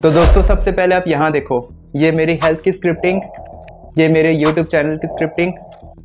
तो दोस्तों सबसे पहले आप यहाँ देखो, ये मेरी हेल्थ की स्क्रिप्टिंग, ये मेरे यूट्यूब चैनल की स्क्रिप्टिंग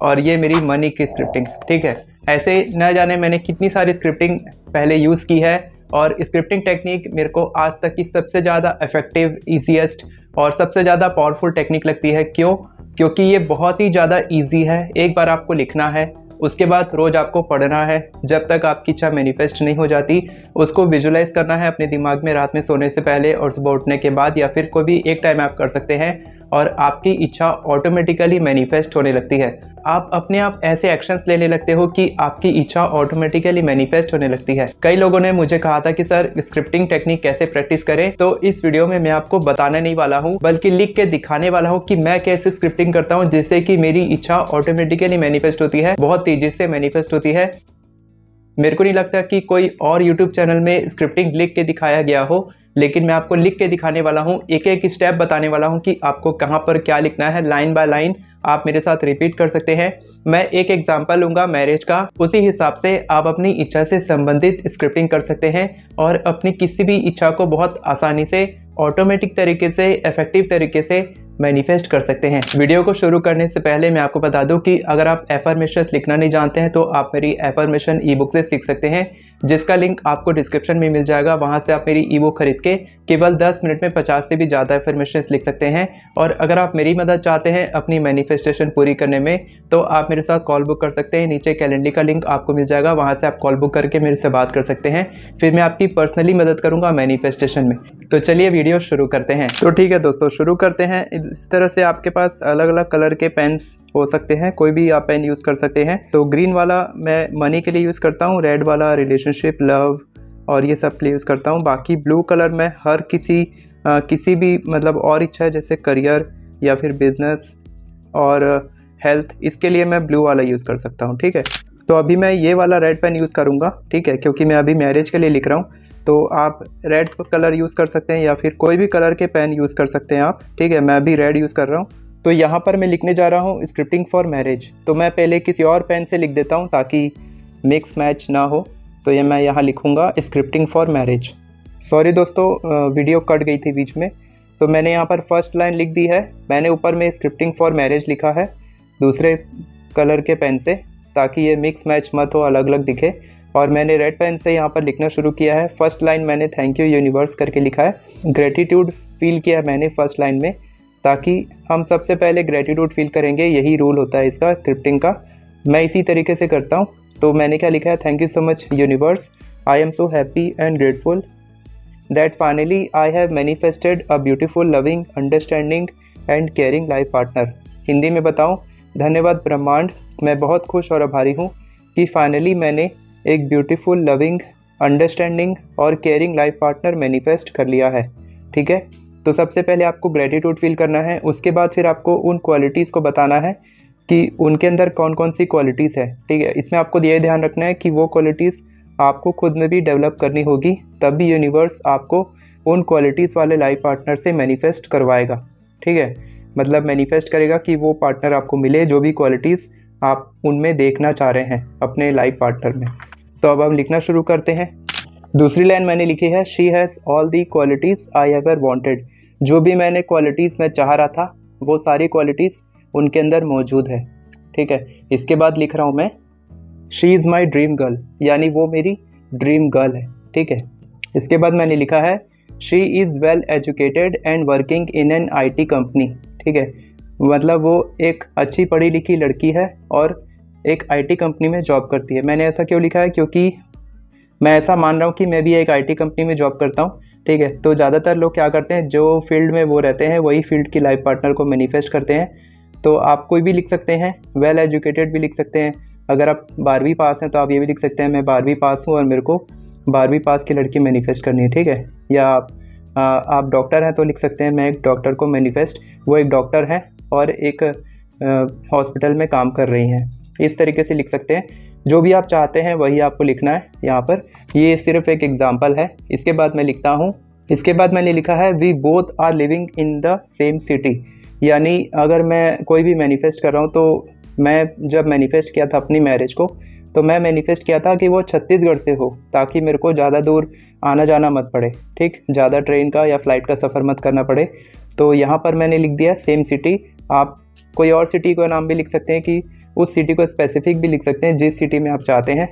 और ये मेरी मनी की स्क्रिप्टिंग। ठीक है, ऐसे न जाने मैंने कितनी सारी स्क्रिप्टिंग पहले यूज़ की है और स्क्रिप्टिंग टेक्निक मेरे को आज तक की सबसे ज़्यादा इफेक्टिव, ईजीएस्ट और सबसे ज़्यादा पावरफुल टेक्निक लगती है। क्यों? क्योंकि ये बहुत ही ज़्यादा ईजी है। एक बार आपको लिखना है, उसके बाद रोज़ आपको पढ़ना है जब तक आपकी इच्छा मैनिफेस्ट नहीं हो जाती। उसको विजुलाइज करना है अपने दिमाग में रात में सोने से पहले और सुबह उठने के बाद, या फिर कोई भी एक टाइम आप कर सकते हैं और आपकी इच्छा ऑटोमेटिकली मैनिफेस्ट होने लगती है। आप अपने आप ऐसे एक्शंस लेने लगते हो कि आपकी इच्छा ऑटोमेटिकली मैनिफेस्ट होने लगती है। कई लोगों ने मुझे कहा था कि सर स्क्रिप्टिंग टेक्निक कैसे प्रैक्टिस करें, तो इस वीडियो में मैं आपको बताने नहीं वाला हूं, बल्कि लिख के दिखाने वाला हूं कि मैं कैसे स्क्रिप्टिंग करता हूं जिससे कि मेरी इच्छा ऑटोमेटिकली मैनिफेस्ट होती है, बहुत तेजी से मैनिफेस्ट होती है। मेरे को नहीं लगता कि कोई और यूट्यूब चैनल में स्क्रिप्टिंग लिख के दिखाया गया हो, लेकिन मैं आपको लिख के दिखाने वाला हूँ, एक एक स्टेप बताने वाला हूँ कि आपको कहाँ पर क्या लिखना है। लाइन बाय लाइन आप मेरे साथ रिपीट कर सकते हैं। मैं एक एग्जांपल लूँगा मैरिज का, उसी हिसाब से आप अपनी इच्छा से संबंधित स्क्रिप्टिंग कर सकते हैं और अपनी किसी भी इच्छा को बहुत आसानी से, ऑटोमेटिक तरीके से, इफेक्टिव तरीके से मैनिफेस्ट कर सकते हैं। वीडियो को शुरू करने से पहले मैं आपको बता दूं कि अगर आप एफर्मेशंस लिखना नहीं जानते हैं तो आप मेरी एफर्मेशन ई बुक से सीख सकते हैं, जिसका लिंक आपको डिस्क्रिप्शन में मिल जाएगा। वहां से आप मेरी ई बुक खरीद के केवल 10 मिनट में 50 से भी ज़्यादा एफर्मेशंस लिख सकते हैं। और अगर आप मेरी मदद चाहते हैं अपनी मैनिफेस्टेशन पूरी करने में, तो आप मेरे साथ कॉल बुक कर सकते हैं। नीचे कैलेंडर का लिंक आपको मिल जाएगा, वहाँ से आप कॉल बुक करके मेरे से बात कर सकते हैं। फिर मैं आपकी पर्सनली मदद करूँगा मैनिफेस्टेशन में। तो चलिए वीडियो शुरू करते हैं। तो ठीक है दोस्तों, शुरू करते हैं। इस तरह से आपके पास अलग अलग कलर के पेन्स हो सकते हैं, कोई भी आप पेन यूज़ कर सकते हैं। तो ग्रीन वाला मैं मनी के लिए यूज़ करता हूँ, रेड वाला रिलेशनशिप, लव और ये सब के लिए यूज़ करता हूँ। बाकी ब्लू कलर मैं हर किसी भी मतलब और इच्छा है, जैसे करियर या फिर बिजनेस और हेल्थ, इसके लिए मैं ब्लू वाला यूज़ कर सकता हूँ। ठीक है, तो अभी मैं ये वाला रेड पेन यूज़ करूँगा। ठीक है, क्योंकि मैं अभी मैरिज के लिए लिख रहा हूँ, तो आप रेड कलर यूज़ कर सकते हैं या फिर कोई भी कलर के पेन यूज़ कर सकते हैं आप। ठीक है, मैं अभी रेड यूज़ कर रहा हूँ। तो यहाँ पर मैं लिखने जा रहा हूँ स्क्रिप्टिंग फॉर मैरिज। तो मैं पहले किसी और पेन से लिख देता हूँ ताकि मिक्स मैच ना हो। तो ये मैं यहाँ लिखूँगा स्क्रिप्टिंग फॉर मैरिज। सॉरी दोस्तों, वीडियो कट गई थी बीच में। तो मैंने यहाँ पर फर्स्ट लाइन लिख दी है। मैंने ऊपर में स्क्रिप्टिंग फॉर मैरिज लिखा है दूसरे कलर के पेन से, ताकि ये मिक्स मैच मत हो, अलग अलग दिखे। और मैंने रेड पेन से यहाँ पर लिखना शुरू किया है। फर्स्ट लाइन मैंने थैंक यू यूनिवर्स करके लिखा है। ग्रेटिट्यूड फील किया मैंने फर्स्ट लाइन में, ताकि हम सबसे पहले ग्रेटिट्यूड फील करेंगे। यही रूल होता है इसका स्क्रिप्टिंग का। मैं इसी तरीके से करता हूँ। तो मैंने क्या लिखा है, thank you so much universe, I am so happy and grateful that finally I have manifested a beautiful, loving, understanding and caring life partner. Hindi में बताऊँ, धन्यवाद ब्रह्मांड, मैं बहुत खुश और आभारी हूँ कि फाइनली मैंने एक ब्यूटीफुल, लविंग, अंडरस्टैंडिंग और केयरिंग लाइफ पार्टनर मैनिफेस्ट कर लिया है। ठीक है, तो सबसे पहले आपको ग्रेटिट्यूड फील करना है। उसके बाद फिर आपको उन क्वालिटीज़ को बताना है कि उनके अंदर कौन कौन सी क्वालिटीज़ है। ठीक है, इसमें आपको ये ध्यान रखना है कि वो क्वालिटीज़ आपको खुद में भी डेवलप करनी होगी, तब भी यूनिवर्स आपको उन क्वालिटीज़ वाले लाइफ पार्टनर से मैनिफेस्ट करवाएगा। ठीक है, मतलब मैनिफेस्ट करेगा कि वो पार्टनर आपको मिले जो भी क्वालिटीज़ आप उनमें देखना चाह रहे हैं अपने लाइफ पार्टनर में। तो अब हम लिखना शुरू करते हैं। दूसरी लाइन मैंने लिखी है, she has all the qualities I ever wanted. जो भी मैंने क्वालिटीज़ मैं चाह रहा था, वो सारी क्वालिटीज़ उनके अंदर मौजूद है। ठीक है, इसके बाद लिख रहा हूँ मैं, she is my dream girl, यानी वो मेरी ड्रीम गर्ल है। ठीक है, इसके बाद मैंने लिखा है, she is well educated and working in an IT company. ठीक है, मतलब वो एक अच्छी पढ़ी लिखी लड़की है और एक IT कंपनी में जॉब करती है। मैंने ऐसा क्यों लिखा है, क्योंकि मैं ऐसा मान रहा हूँ कि मैं भी एक IT कंपनी में जॉब करता हूँ। ठीक है, तो ज़्यादातर लोग क्या करते हैं, जो फील्ड में वो रहते हैं वही फील्ड की लाइफ पार्टनर को मैनिफेस्ट करते हैं। तो आप कोई भी लिख सकते हैं, वेल एजुकेटेड भी लिख सकते हैं। अगर आप 12वीं पास हैं तो आप ये भी लिख सकते हैं, मैं 12वीं पास हूँ और मेरे को 12वीं पास की लड़की मैनिफेस्ट करनी है। ठीक है, या आप डॉक्टर हैं तो लिख सकते हैं, मैं एक डॉक्टर को मैनिफेस्ट, वो एक डॉक्टर है और एक हॉस्पिटल में काम कर रही हैं। इस तरीके से लिख सकते हैं। जो भी आप चाहते हैं वही आपको लिखना है यहाँ पर। ये सिर्फ एक एग्जांपल है। इसके बाद मैं लिखता हूँ, इसके बाद मैंने लिखा है, we both are living in the same city. यानी अगर मैं कोई भी मैनिफेस्ट कर रहा हूँ, तो मैं जब मैनिफेस्ट किया था अपनी मैरिज को, तो मैं मैनिफेस्ट किया था कि वो छत्तीसगढ़ से हो, ताकि मेरे को ज़्यादा दूर आना जाना मत पड़े, ठीक, ज़्यादा ट्रेन का या फ़्लाइट का सफ़र मत करना पड़े। तो यहाँ पर मैंने लिख दिया सेम सिटी। आप कोई और सिटी का नाम भी लिख सकते हैं, कि उस सिटी को स्पेसिफिक भी लिख सकते हैं जिस सिटी में आप चाहते हैं।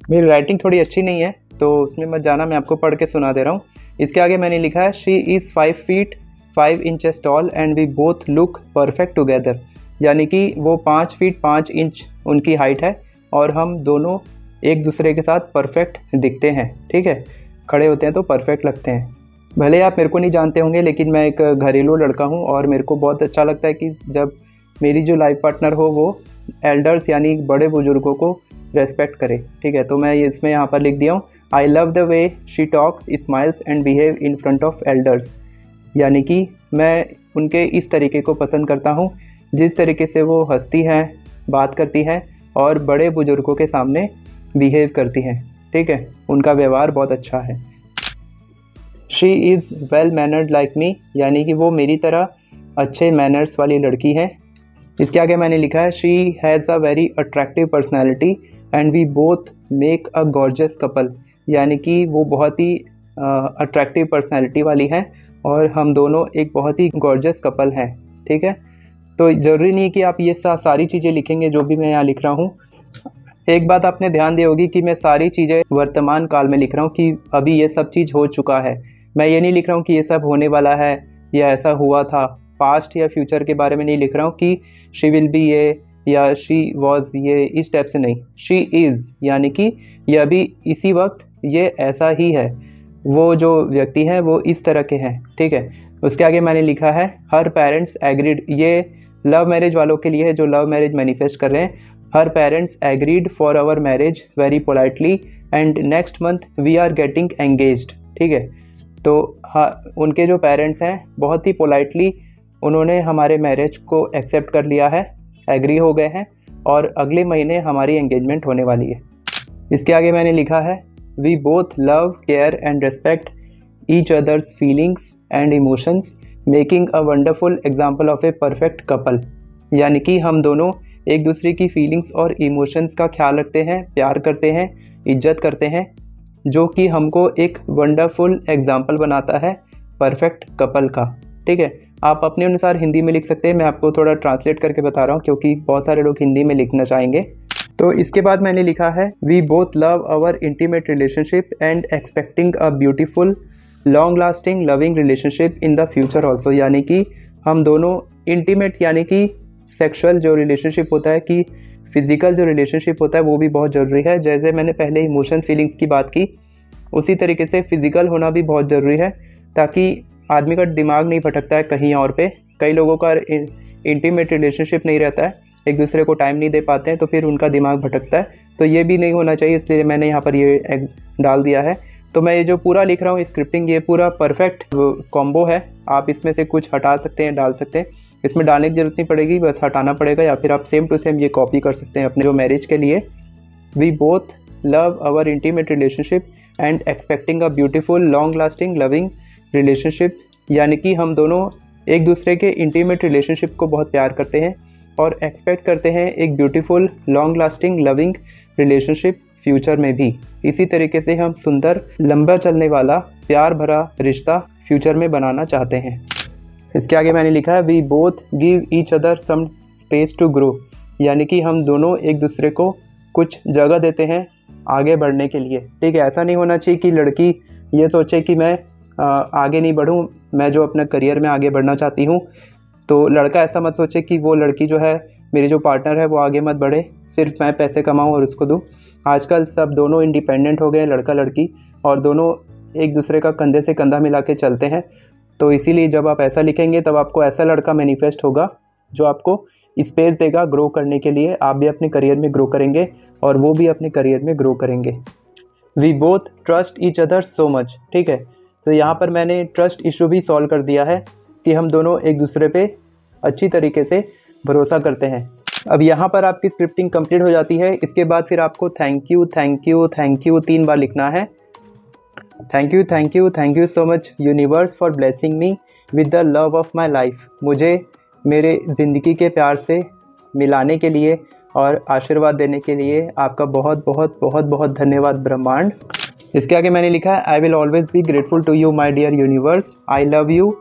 मेरी राइटिंग थोड़ी अच्छी नहीं है तो उसमें मत जाना, मैं आपको पढ़ के सुना दे रहा हूँ। इसके आगे मैंने लिखा है she is 5 feet 5 inches tall and we both look perfect together. यानी कि वो 5 फीट 5 इंच उनकी हाइट है और हम दोनों एक दूसरे के साथ परफेक्ट दिखते हैं, ठीक है। खड़े होते हैं तो परफेक्ट लगते हैं। भले आप मेरे को नहीं जानते होंगे, लेकिन मैं एक घरेलू लड़का हूँ और मेरे को बहुत अच्छा लगता है कि जब मेरी जो लाइफ पार्टनर हो वो एल्डर्स यानी बड़े बुजुर्गों को रेस्पेक्ट करे, ठीक है। तो मैं इसमें यहाँ पर लिख दिया हूँ I love the way she talks, smiles and behave in front of elders. यानी कि मैं उनके इस तरीके को पसंद करता हूँ जिस तरीके से वो हंसती हैं, बात करती हैं और बड़े बुजुर्गों के सामने बिहेव करती हैं, ठीक है। उनका व्यवहार बहुत अच्छा है। She is well mannered like me, यानी कि वो मेरी तरह अच्छे मैनर्स वाली लड़की है। इसके आगे मैंने लिखा है she has a very attractive personality and we both make a gorgeous couple. यानी कि वो बहुत ही अट्रैक्टिव पर्सनैलिटी वाली हैं और हम दोनों एक बहुत ही गॉर्जियस कपल हैं, ठीक है। तो ज़रूरी नहीं कि आप ये सारी चीज़ें लिखेंगे जो भी मैं यहाँ लिख रहा हूँ। एक बात आपने ध्यान दी होगी कि मैं सारी चीज़ें वर्तमान काल में लिख रहा हूँ कि अभी ये सब चीज़ हो चुका है। मैं ये नहीं लिख रहा हूँ कि ये सब होने वाला है या ऐसा हुआ था। पास्ट या फ्यूचर के बारे में नहीं लिख रहा हूँ कि शी विल बी ये या शी वॉज ये, इस टाइप से नहीं। शी इज़ यानी कि ये अभी इसी वक्त ये ऐसा ही है, वो जो व्यक्ति हैं वो इस तरह के हैं, ठीक है। उसके आगे मैंने लिखा है हर पेरेंट्स एग्रीड। ये लव मैरिज वालों के लिए है जो लव मैरिज मैनिफेस्ट कर रहे हैं। Her parents agreed for our marriage very politely and next month we are getting engaged, ठीक है। तो हाँ, उनके जो पेरेंट्स हैं बहुत ही पोलाइटली उन्होंने हमारे मैरिज को एक्सेप्ट कर लिया है, एग्री हो गए हैं और अगले महीने हमारी एंगेजमेंट होने वाली है। इसके आगे मैंने लिखा है we both love care and respect each others feelings and emotions making a wonderful example of a perfect couple. यानी कि हम दोनों एक दूसरे की फीलिंग्स और इमोशंस का ख्याल रखते हैं, प्यार करते हैं, इज्जत करते हैं, जो कि हमको एक वंडरफुल एग्जाम्पल बनाता है परफेक्ट कपल का, ठीक है। आप अपने अनुसार हिंदी में लिख सकते हैं, मैं आपको थोड़ा ट्रांसलेट करके बता रहा हूँ क्योंकि बहुत सारे लोग हिंदी में लिखना चाहेंगे। तो इसके बाद मैंने लिखा है we both love our intimate relationship and expecting a beautiful long lasting loving relationship in the future also. यानी कि हम दोनों इंटीमेट यानी कि सेक्सुअल जो रिलेशनशिप होता है, कि फिज़िकल जो रिलेशनशिप होता है वो भी बहुत ज़रूरी है। जैसे मैंने पहले इमोशंस फीलिंग्स की बात की, उसी तरीके से फिज़िकल होना भी बहुत ज़रूरी है ताकि आदमी का दिमाग नहीं भटकता है कहीं और पे। कई लोगों का इंटीमेट रिलेशनशिप नहीं रहता है, एक दूसरे को टाइम नहीं दे पाते हैं तो फिर उनका दिमाग भटकता है, तो ये भी नहीं होना चाहिए, इसलिए मैंने यहाँ पर ये डाल दिया है। तो मैं ये जो पूरा लिख रहा हूँ स्क्रिप्टिंग, ये पूरा परफेक्ट कॉम्बो है। आप इसमें से कुछ हटा सकते हैं, डाल सकते हैं, इसमें डालने की जरूरत नहीं पड़ेगी, बस हटाना पड़ेगा, या फिर आप सेम टू सेम ये कॉपी कर सकते हैं अपने जो मैरिज के लिए। We both love our intimate relationship and expecting a beautiful long lasting loving relationship. यानी कि हम दोनों एक दूसरे के इंटीमेट रिलेशनशिप को बहुत प्यार करते हैं और एक्सपेक्ट करते हैं एक beautiful long lasting loving relationship future में भी। इसी तरीके से हम सुंदर लंबा चलने वाला प्यार भरा रिश्ता फ्यूचर में बनाना चाहते हैं। इसके आगे मैंने लिखा है we both give each other some space to grow. यानी कि हम दोनों एक दूसरे को कुछ जगह देते हैं आगे बढ़ने के लिए, ठीक है। ऐसा नहीं होना चाहिए कि लड़की ये सोचे कि मैं आगे नहीं बढ़ूँ, मैं जो अपना करियर में आगे बढ़ना चाहती हूँ, तो लड़का ऐसा मत सोचे कि वो लड़की जो है मेरी जो पार्टनर है वो आगे मत बढ़े, सिर्फ मैं पैसे कमाऊँ और उसको दूँ। आजकल सब दोनों इंडिपेंडेंट हो गए, लड़का लड़की, और दोनों एक दूसरे का कंधे से कंधा मिला के चलते हैं। तो इसीलिए जब आप ऐसा लिखेंगे तब आपको ऐसा लड़का मैनिफेस्ट होगा जो आपको स्पेस देगा ग्रो करने के लिए। आप भी अपने करियर में ग्रो करेंगे और वो भी अपने करियर में ग्रो करेंगे। We both trust each other so much, ठीक है। तो यहाँ पर मैंने ट्रस्ट इशू भी सॉल्व कर दिया है कि हम दोनों एक दूसरे पे अच्छी तरीके से भरोसा करते हैं। अब यहाँ पर आपकी स्क्रिप्टिंग कंप्लीट हो जाती है। इसके बाद फिर आपको thank you thank you thank you 3 बार लिखना है। Thank you thank you thank you so much universe for blessing me with the love of my life. मुझे मेरे ज़िंदगी के प्यार से मिलाने के लिए और आशीर्वाद देने के लिए आपका बहुत बहुत बहुत बहुत धन्यवाद ब्रह्मांड। इसके आगे मैंने लिखा है I will always be grateful to you my dear universe, I love you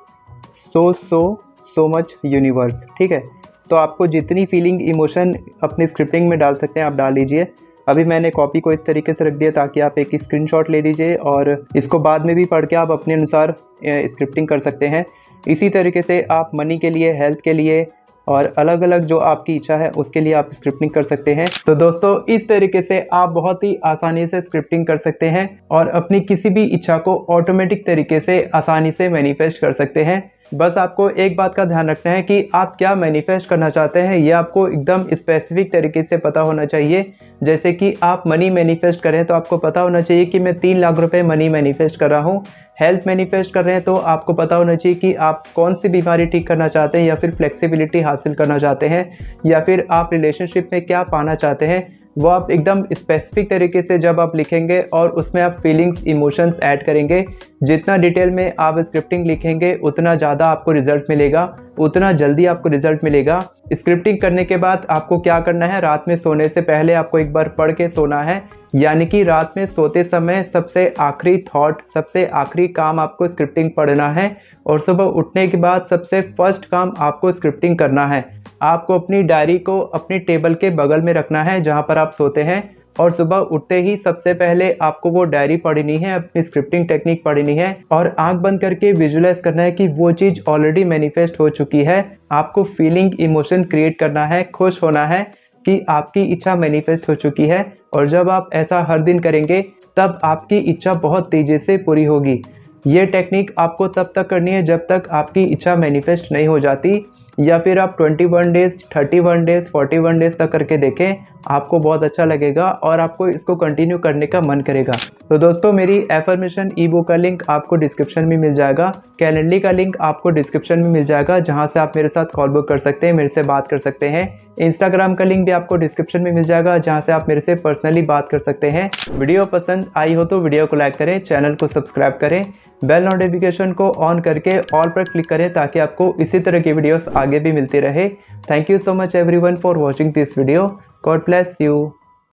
so much universe. ठीक है, तो आपको जितनी फीलिंग इमोशन अपनी स्क्रिप्टिंग में डाल सकते हैं आप डाल लीजिए। अभी मैंने कॉपी को इस तरीके से रख दिया ताकि आप एक स्क्रीनशॉट ले लीजिए और इसको बाद में भी पढ़ के आप अपने अनुसार स्क्रिप्टिंग कर सकते हैं। इसी तरीके से आप मनी के लिए, हेल्थ के लिए और अलग अलग जो आपकी इच्छा है उसके लिए आप स्क्रिप्टिंग कर सकते हैं। तो दोस्तों इस तरीके से आप बहुत ही आसानी से स्क्रिप्टिंग कर सकते हैं और अपनी किसी भी इच्छा को ऑटोमेटिक तरीके से आसानी से मैनिफेस्ट कर सकते हैं। बस आपको एक बात का ध्यान रखना है कि आप क्या मैनिफेस्ट करना चाहते हैं ये आपको एकदम स्पेसिफिक तरीके से पता होना चाहिए। जैसे कि आप मनी मैनिफेस्ट कर रहे हैं तो आपको पता होना चाहिए कि मैं 3 लाख रुपए मनी मैनिफेस्ट कर रहा हूँ। हेल्थ मैनिफेस्ट कर रहे हैं तो आपको पता होना चाहिए कि आप कौन सी बीमारी ठीक करना चाहते हैं या फिर फ्लेक्सिबिलिटी हासिल करना चाहते हैं या फिर आप रिलेशनशिप में क्या पाना चाहते हैं। वो आप एकदम स्पेसिफिक तरीके से जब आप लिखेंगे और उसमें आप फीलिंग्स, इमोशंस ऐड करेंगे, जितना डिटेल में आप स्क्रिप्टिंग लिखेंगे उतना ज़्यादा आपको रिजल्ट मिलेगा, उतना जल्दी आपको रिजल्ट मिलेगा। स्क्रिप्टिंग करने के बाद आपको क्या करना है, रात में सोने से पहले आपको एक बार पढ़ के सोना है। यानी कि रात में सोते समय सबसे आखिरी थॉट, सबसे आखिरी काम आपको स्क्रिप्टिंग पढ़ना है और सुबह उठने के बाद सबसे फर्स्ट काम आपको स्क्रिप्टिंग करना है। आपको अपनी डायरी को अपनी टेबल के बगल में रखना है जहाँ पर आप सोते हैं और सुबह उठते ही सबसे पहले आपको वो डायरी पढ़नी है, अपनी स्क्रिप्टिंग टेक्निक पढ़नी है और आंख बंद करके विजुअलाइज करना है कि वो चीज़ ऑलरेडी मैनिफेस्ट हो चुकी है। आपको फीलिंग, इमोशन क्रिएट करना है, खुश होना है कि आपकी इच्छा मैनिफेस्ट हो चुकी है। और जब आप ऐसा हर दिन करेंगे तब आपकी इच्छा बहुत तेज़ी से पूरी होगी। ये टेक्निक आपको तब तक करनी है जब तक आपकी इच्छा मैनिफेस्ट नहीं हो जाती, या फिर आप 21 डेज़, 31 डेज़, 41 डेज़ तक करके देखें, आपको बहुत अच्छा लगेगा और आपको इसको कंटिन्यू करने का मन करेगा। तो दोस्तों मेरी एफर्मेशन ई बुक का लिंक आपको डिस्क्रिप्शन में मिल जाएगा, कैलेंडली का लिंक आपको डिस्क्रिप्शन में मिल जाएगा जहां से आप मेरे साथ कॉल बुक कर सकते हैं, मेरे से बात कर सकते हैं। इंस्टाग्राम का लिंक भी आपको डिस्क्रिप्शन में मिल जाएगा जहां से आप मेरे से पर्सनली बात कर सकते हैं। वीडियो पसंद आई हो तो वीडियो को लाइक करें, चैनल को सब्सक्राइब करें, बेल नोटिफिकेशन को ऑन करके ऑल पर क्लिक करें ताकि आपको इसी तरह की वीडियोस आगे भी मिलती रहे। Thank you so much everyone for watching this video. God bless you.